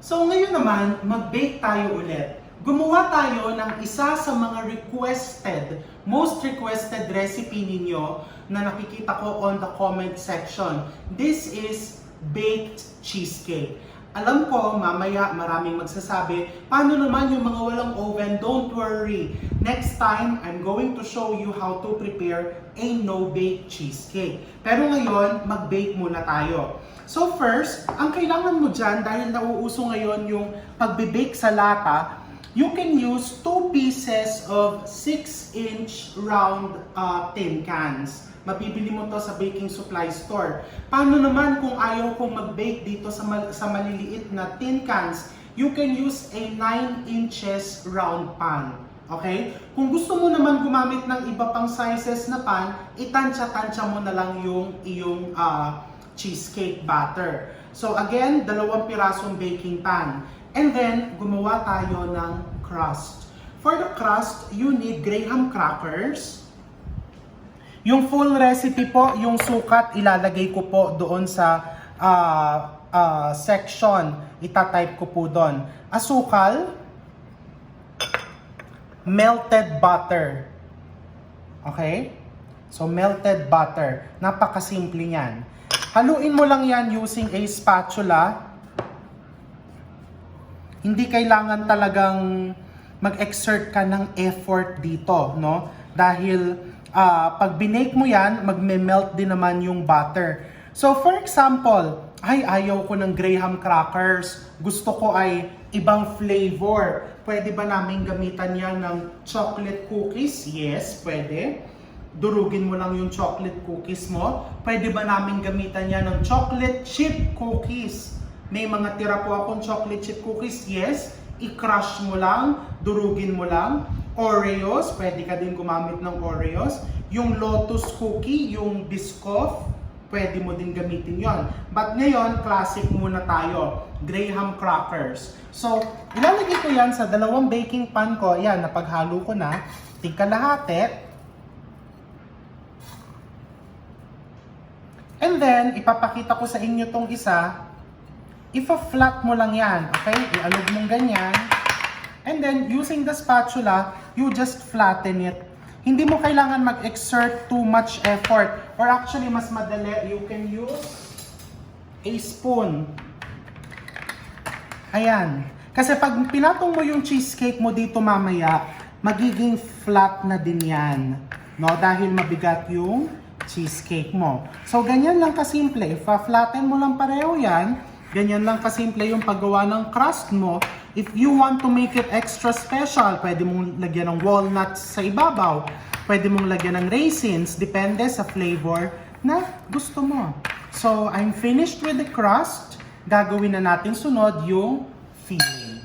So ngayon naman, mag-bake tayo ulit. Gumawa tayo ng isa sa mga most requested recipe ninyo na nakikita ko on the comment section. This is baked cheesecake. Alam ko, mamaya maraming magsasabi, paano naman yung mga walang oven? Don't worry. Next time, I'm going to show you how to prepare a no-bake cheesecake. Pero ngayon, mag-bake muna tayo. So first, ang kailangan mo dyan, dahil nauuso ngayon yung pagbe-bake sa lata, you can use 2 pieces of 6-inch round tin cans. Mabibili mo to sa baking supply store. Paano naman kung ayaw kong mag-bake dito sa maliliit na tin cans? You can use a 9 inches round pan. Okay? Kung gusto mo naman gumamit ng iba pang sizes na pan, itansya-tansya mo na lang yung iyong cheesecake batter. So again, 2 pirasong baking pan. And then, gumawa tayo ng crust. For the crust, you need graham crackers. Yung full recipe po, yung sukat, ilalagay ko po doon sa section. Itatype ko po doon. Asukal, melted butter. Okay? So, melted butter. Napakasimple yan. Haluin mo lang yan using a spatula. Hindi kailangan talagang mag-exert ka ng effort dito, no? Dahil pag binake mo yan, magme-melt din naman yung butter. So for example, ayaw ko ng graham crackers. Gusto ko ay ibang flavor. Pwede ba namin gamitan yan ng chocolate cookies? Yes, pwede. Durugin mo lang yung chocolate cookies mo. Pwede ba namin gamitan yan ng chocolate chip cookies? May mga tira po akong chocolate chip cookies. Yes, i-crush mo lang, durugin mo lang. Oreos, pwede ka din gumamit ng Oreos. Yung Lotus cookie, yung Biscoff, pwede mo din gamitin yon. But ngayon, classic muna tayo. Graham crackers. So, ilalagay ko yan sa 2 baking pan ko. Yan, napaghalo ko na. Tigkalahati. And then, ipapakita ko sa inyo tong isa. Ipa-flat mo lang yan. Okay? Ialog mong ganyan. And then, using the spatula, you just flatten it. Hindi mo kailangan mag-exert too much effort. Or actually, mas madali, you can use a spoon. Ayan. Kasi pag pinatong mo yung cheesecake mo dito mamaya, magiging flat na din yan. No? Dahil mabigat yung cheesecake mo. So, ganyan lang kasimple. Ipa-flatten mo lang pareho yan. Ganyan lang kasimple yung paggawa ng crust mo. If you want to make it extra special, pwede mong lagyan ng walnuts sa ibabaw. Pwede mong lagyan ng raisins. Depende sa flavor na gusto mo. So, I'm finished with the crust. Gagawin na natin sunod yung filling.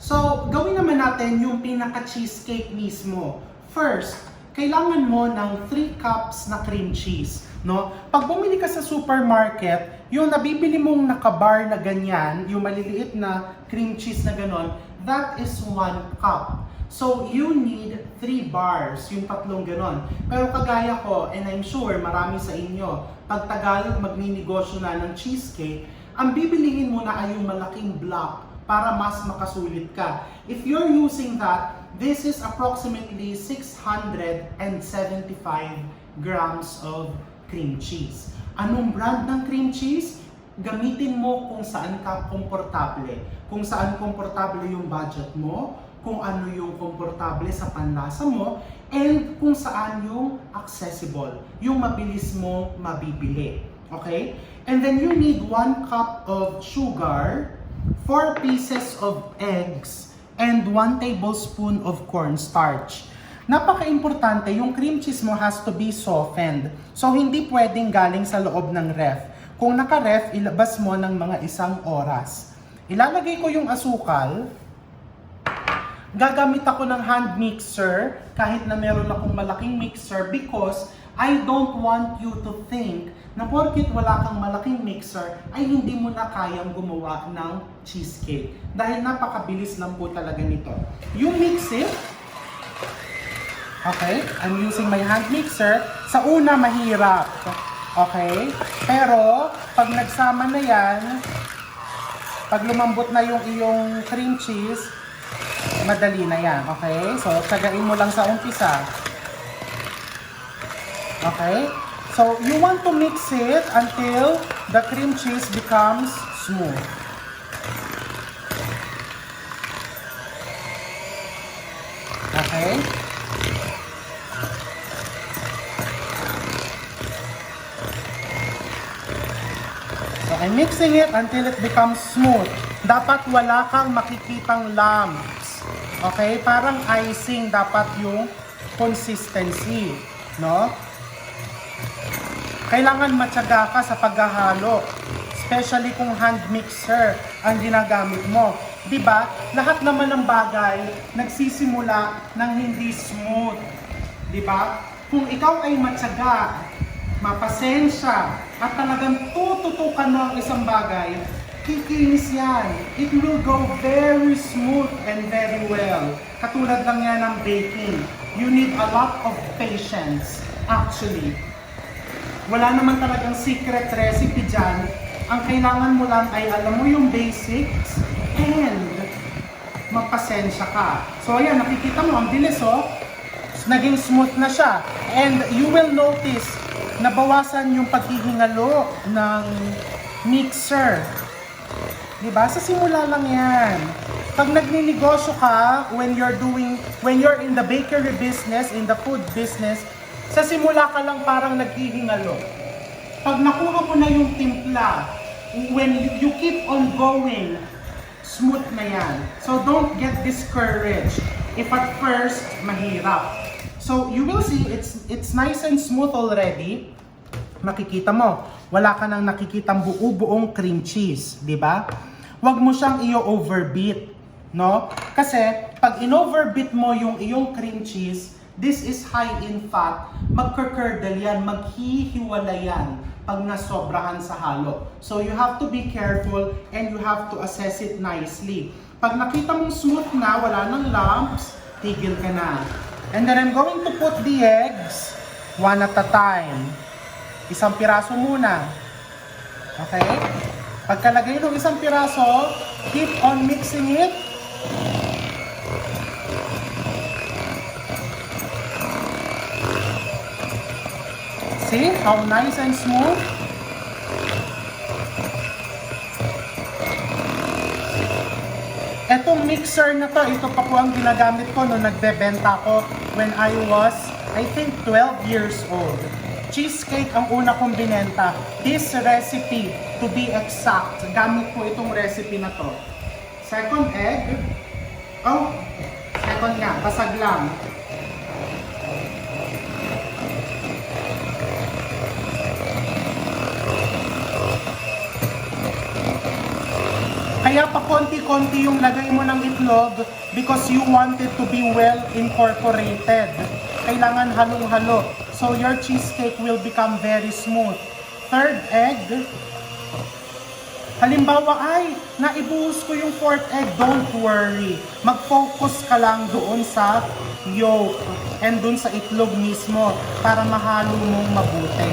So, gawin naman natin yung pinaka-cheesecake mismo. First, kailangan mo ng 3 cups na cream cheese. No? Pag bumili ka sa supermarket, yung nabibili mong nakabar na ganyan, yung maliliit na cream cheese na ganon, that is 1 cup. So, you need 3 bars, yung 3 ganon. Pero kagaya ko, and I'm sure marami sa inyo, pag Tagalog magninegosyo na ng cheesecake, ang bibilihin mo na ay yung malaking block para mas makasulit ka. If you're using that, this is approximately 675 grams of cream cheese. Anong brand ng cream cheese? Gamitin mo kung saan ka komportable. Kung saan komportable yung budget mo, kung ano yung komportable sa panlasa mo, and kung saan yung accessible, yung mabilis mo mabibili. Okay? And then you need 1 cup of sugar, 4 pieces of eggs, and 1 tablespoon of cornstarch. Napaka-importante, yung cream cheese mo has to be softened. So, hindi pwedeng galing sa loob ng ref. Kung naka-ref, ilabas mo ng mga 1 oras. Ilalagay ko yung asukal. Gagamit ako ng hand mixer, kahit na meron akong malaking mixer, because I don't want you to think na porket wala kang malaking mixer, ay hindi mo na kayang gumawa ng cheesecake. Dahil napakabilis lang po talaga nito. You mix it. Okay, I'm using my hand mixer. Sa una, mahirap. Okay? Pero, pag nagsama na yan, Pag lumambot na yung iyong cream cheese, madali na yan, okay? So, tsagain mo lang sa umpisa. Okay? So, you want to mix it until the cream cheese becomes smooth. Okay? So, I'm mixing it until it becomes smooth. Dapat wala kang makikitang lumps. Okay? Parang icing dapat yung consistency. No? Kailangan matyaga ka sa paghahalo. Especially kung hand mixer ang ginagamit mo. Diba? Lahat naman ng bagay nagsisimula ng hindi smooth. Diba? Kung ikaw ay matyaga, mapasensya, at talagang tututukan mo ang isang bagay, kikinis yan. It will go very smooth and very well. Katulad lang yan ng baking. You need a lot of patience, actually. Wala naman talagang secret recipe dyan. Ang kailangan mo lang ay alam mo yung basics and magpasensya ka. So ayan, nakikita mo, ang bilis oh. Naging smooth na siya. And you will notice, nabawasan yung paghihingalo ng mixer. Diba? Sa simula lang yan. Pag nagninegosyo ka, when you're in the bakery business, in the food business, sa simula ka lang parang naghihingalo. Pag nakuha mo na yung timpla, when you keep on going, smooth na yan. So don't get discouraged if at first mahirap. So you will see it's nice and smooth already. Makikita mo, wala ka nang nakikitang buo-buong cream cheese, di ba? Huwag mo siyang i-overbeat, no? Kasi pag in-overbeat mo yung iyong cream cheese, this is high in fat, magkukurdle yan, maghihiwalay yan pag nasobrahan sa halo. So you have to be careful and you have to assess it nicely. Pag nakita mong smooth na, wala nang lumps, tigil ka na. And then I'm going to put the eggs one at a time. Isang piraso muna. Okay? Pagkalagay ng isang piraso, keep on mixing it. See how nice and smooth? Etong mixer na to, ito pa po ang ginagamit ko nung nagbebenta ko when I was, I think, 12 years old. Cheesecake ang una kong binenta. This recipe, to be exact, gamit ko itong recipe na to. Second egg. Oh, second nga, basag lang. Kaya pa konti-konti yung lagay mo ng itlog because you want it to be well incorporated. Kailangan halong-halo. So your cheesecake will become very smooth. Third egg. Halimbawa, ay, naibuhos ko yung fourth egg. Don't worry. Mag-focus ka lang doon sa yolk and doon sa itlog mismo para mahalo mong mabuti.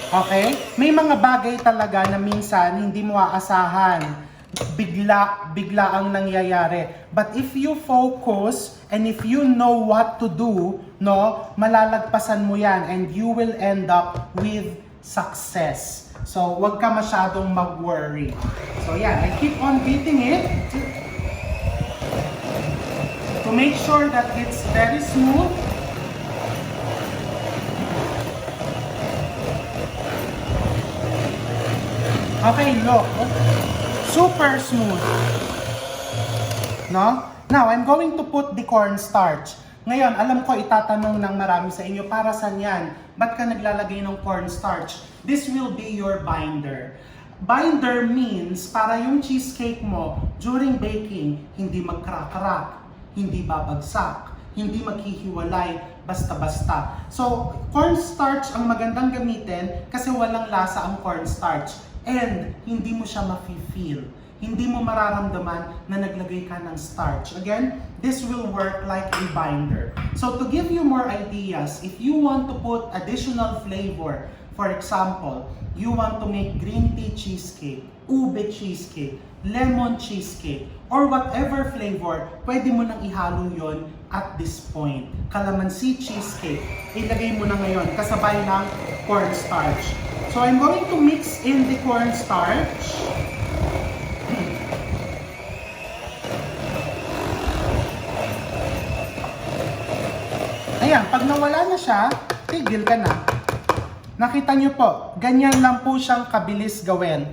Okay? May mga bagay talaga na minsan hindi mo aasahan. Bigla ang nangyayari. But if you focus and if you know what to do, no, malalagpasan mo yan and you will end up with success. So, wag ka masyadong mag-worry. So, yan. I keep on beating it to make sure that it's very smooth. Okay, look. Super smooth. No? Now, I'm going to put the cornstarch. Ngayon, alam ko itatanong ng marami sa inyo, para saan yan? Ba't ka naglalagay ng cornstarch? This will be your binder. Binder means para yung cheesecake mo during baking, hindi magkrak-krak, hindi babagsak, hindi maghihiwalay, basta-basta. So, cornstarch ang magandang gamitin kasi walang lasa ang cornstarch. And hindi mo siya ma-feel. Hindi mo mararamdaman na naglagay ka ng starch. Again, this will work like a binder. So to give you more ideas, if you want to put additional flavor, For example, you want to make green tea cheesecake, ube cheesecake, lemon cheesecake, or whatever flavor, pwede mo nang ihalo yon at this point. Calamansi cheesecake, ilagay mo na ngayon kasabay ng cornstarch. So I'm going to mix in the cornstarch. Ayan, pag nawala na siya, tigil ka na. Nakita nyo po, ganyan lang po siyang kabilis gawin.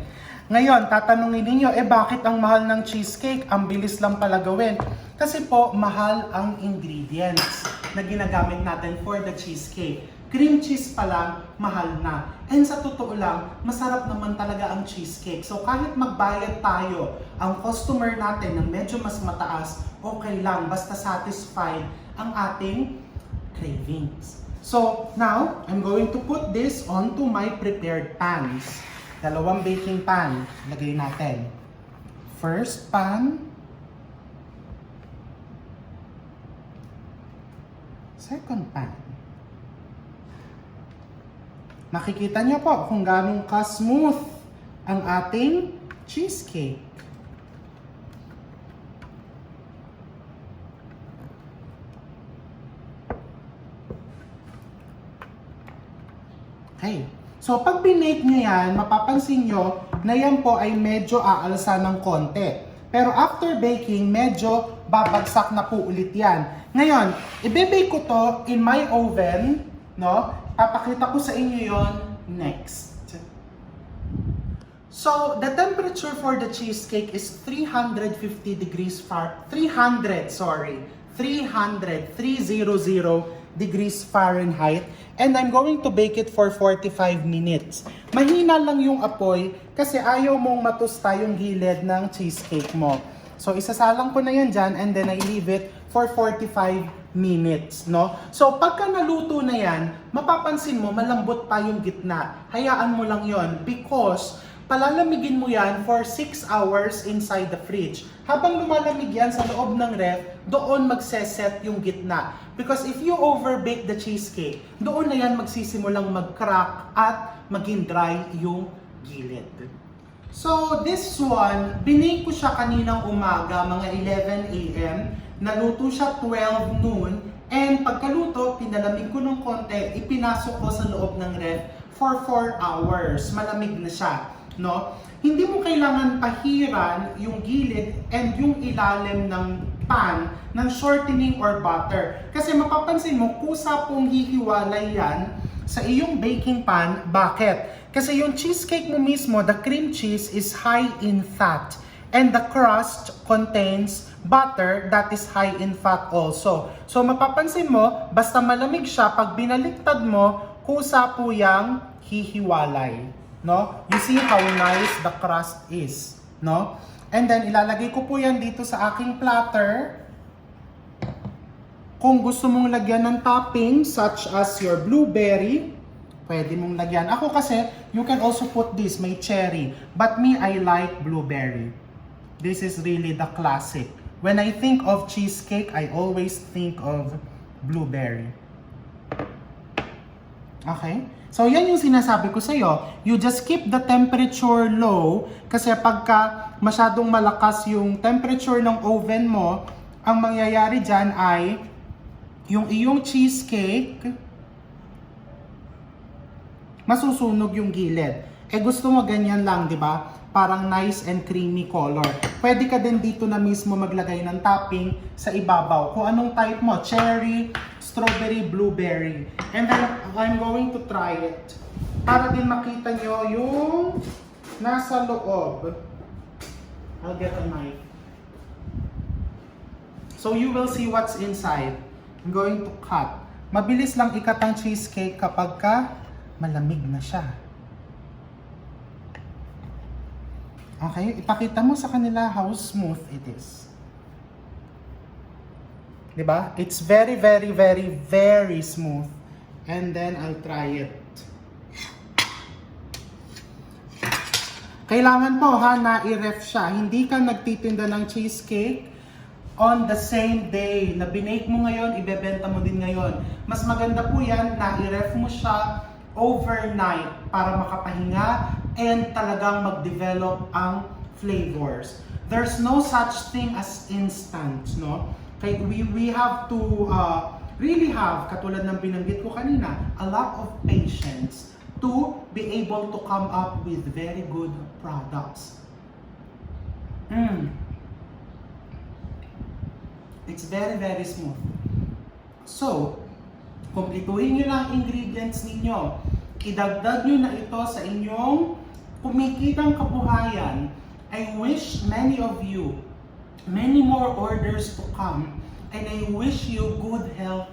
Ngayon, tatanungin ninyo, bakit ang mahal ng cheesecake? Ang bilis lang pala gawin. Kasi po, mahal ang ingredients na ginagamit natin for the cheesecake. Cream cheese pa lang, mahal na. And sa totoo lang, masarap naman talaga ang cheesecake. So kahit magbayad tayo, ang customer natin ng medyo mas mataas, okay lang, basta satisfied ang ating cravings. So now, I'm going to put this onto my prepared pans. Dalawang baking pan, lagay natin. First pan. Second pan. Makikita niyo po kung ganong ka-smooth ang ating cheesecake. Okay. So pag binake nyo yan, mapapansin nyo na yan po ay medyo aalsa ng konti. Pero after baking, medyo babagsak na po ulit yan. Ngayon, i-bake ko to in my oven, no? Papakita ko sa inyo yon next. So, the temperature for the cheesecake is 300 degrees Fahrenheit. And I'm going to bake it for 45 minutes. Mahina lang yung apoy kasi ayaw mong matusta yung gilid ng cheesecake mo. So, isasalang ko na yan dyan and then I leave it for 45 minutes, no? So, pagka naluto na yan, mapapansin mo, malambot pa yung gitna. Hayaan mo lang yon because palalamigin mo yan for 6 hours inside the fridge. Habang lumalamig yan sa loob ng ref, doon magseset yung gitna. Because if you overbake the cheesecake, doon na yan magsisimulang mag-crack at maging dry yung gilid. So this one, binake ko siya kaninang umaga, mga 11 a.m. Naluto siya 12 noon. And pagkaluto, pinalamig ko ng konti, ipinasok ko sa loob ng ref for 4 hours. Malamig na siya. No? Hindi mo kailangan pahiran yung gilid and yung ilalim ng pan ng shortening or butter. Kasi mapapansin mo, kusa pong hihiwalay yan sa iyong baking pan. Bakit? Kasi yung cheesecake mo mismo, the cream cheese is high in fat. And the crust contains butter that is high in fat also. So mapapansin mo, basta malamig siya, pag binaliktad mo, kusa po yang hihiwalay. No? You see how nice the crust is, no? And then ilalagay ko po yan dito sa aking platter. Kung gusto mong lagyan ng topping such as your blueberry, pwede mong lagyan. Ako kasi, you can also put this, may cherry. But me, I like blueberry. This is really the classic. When I think of cheesecake, I always think of blueberry. Okay? So, yan yung sinasabi ko sa'yo. You just keep the temperature low kasi pagka masyadong malakas yung temperature ng oven mo, ang mangyayari dyan ay yung iyong cheesecake, masusunog yung gilid. Eh gusto mo ganyan lang, di ba? Parang nice and creamy color. Pwede ka din dito na mismo maglagay ng topping sa ibabaw. Kung anong type mo, cherry, strawberry, blueberry. And then, I'm going to try it. Para din makita nyo yung nasa loob. I'll get a knife. So, you will see what's inside. I'm going to cut. Mabilis lang ikat ang cheesecake kapag ka malamig na siya. Okay, ipakita mo sa kanila how smooth it is. Diba? It's very, very, very, very smooth. And then, I'll try it. Kailangan po ha, na i-ref siya. Hindi ka nagtitinda ng cheesecake on the same day. Na binake mo ngayon, ibebenta mo din ngayon. Mas maganda po yan na i-ref mo siya overnight para makapahinga and talagang mag-develop ang flavors. There's no such thing as instant, no? Kaya we have to really have, katulad ng binanggit ko kanina, a lot of patience to be able to come up with very good products. It's very, very smooth. So, kumpletuhin nyo na ang ingredients ninyo. Idagdag nyo na ito sa inyong kumikitang kabuhayan. I wish many of you, many more orders to come, and I wish you good health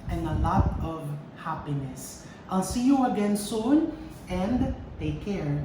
and a lot of happiness. I'll see you again soon, and take care.